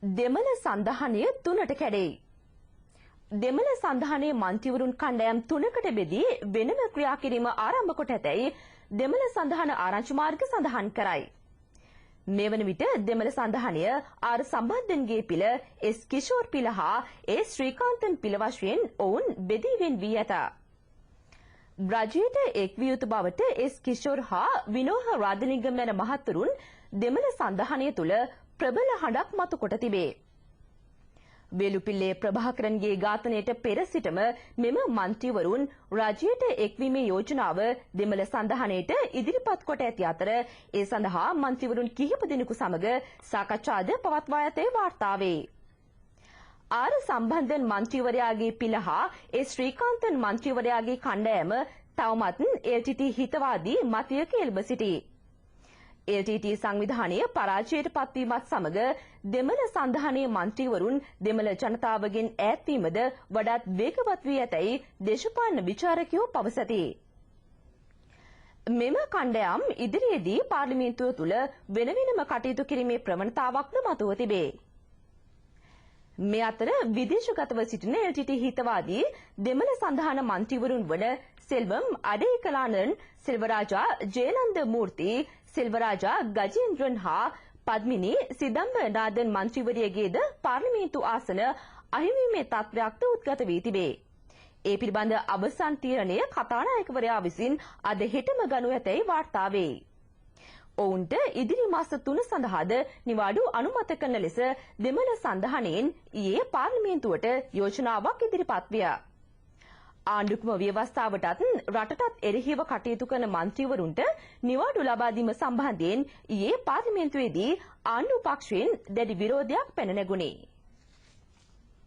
දෙමළ සන්ධානය තුනට කැඩෙයි. දෙමළ සන්ධානයේ මන්ත්‍රීවරුන් කණ්ඩායම් තුනකට බෙදී වෙනම ක්‍රියා කිරීම ආරම්භ කොට ඇතැයි දෙමළ සන්ධාන ආරංචි මාර්ග සඳහන් කරයි. මේ වන විට දෙමළ සන්ධානය ආර් සම්බන්ධන්ගේ පිළ එස් කිෂෝර් පිළ හා එස් ශ්‍රීකාන්තන් පිළ වශයෙන් ඔවුන් බෙදී වෙන් වී ඇත. රජයට එක් විය යුතු බවට එස් කිෂෝර් හා විනෝහ රාජලිංගම් යන මහත්වරුන් දෙමළ සන්ධානය තුළ ප්‍රබල හඬක් මතු කොට තිබේ. වේලුපිල්ලේ ප්‍රභාකරන්ගේ ඝාතනයට පෙර සිටම මෙම මන්ත්‍රීවරුන් රජයට එක්වීමේ යෝජනාව දෙමළ සන්ධානයට ඉදිරිපත් කොට ඇති අතර ඒ සඳහා මන්ත්‍රීවරුන් කිහිප දෙනෙකු සමග සාකච්ඡාද පවත්වා ඇතේ වාර්තා වේ. ආර් සම්බන්ධන් මන්ත්‍රීවරයාගේ පිළ හා ඒ ශ්‍රීකාන්තන් මන්ත්‍රීවරයාගේ කණ්ඩායම තවමත් LTT හිතවාදී මතයක එල්බ සිටී. LTT සංවිධානය පරාජයට පත්වීමත් සමග දෙමළ සන්ධානයේ මන්ත්‍රීවරුන් දෙමළ ජනතාවගෙන් ඈත්වීමද වඩාත් වේගවත් වී ඇතැයි දේශපාලන විචාරකයෝ පවසති. මෙම කණ්ඩායම් ඉදිරියේදී පාර්ලිමේන්තුව තුළ වෙන වෙනම කටයුතු කිරීමේ ප්‍රවණතාවක්ද මතුව තිබේ. මේ අතර විදේශගතව සිටින LTT හිතවාදී දෙමළ සන්ධාන මන්ත්‍රීවරුන් වන සෙල්වම් අඩේකලානන්, සෙල්වරාජා ජයනන්ද මූර්ති, සෙල්වරාජා ගජේන්ද්‍රන් හා පද්මිනී සිදම්බරනාදන් මන්ත්‍රීවරියගේද පාර්ලිමේන්තු ආසන අහිමිවීමේ තත්ත්වයක්ද උද්ගත වී තිබේ. ඒ පිළිබඳ අවසන් තීරණය කතානායකවරයා විසින් අද හෙටම ගනු ඇතැයි වාර්තා වේ. ඔවුන්ට ඉදිරි මාස 3 සඳහාද නිවාඩු අනුමත කරන ලෙස දෙමළ සන්ධානයෙන් ඊයේ පාර්ලිමේන්තුවට යෝජනාවක් ඉදිරිපත් විය. ආණ්ඩුක්‍රම ව්‍යවස්ථාවටත් රටටත් එරෙහිව කටයුතු කරන මන්ත්‍රීවරුන්ට නිවාඩු ලබා දීම සම්බන්ධයෙන් ඊයේ පාර්ලිමේන්තුවේදී ආණ්ඩු පක්ෂයෙන් දැඩි විරෝධයක් පැන නැගුණේ.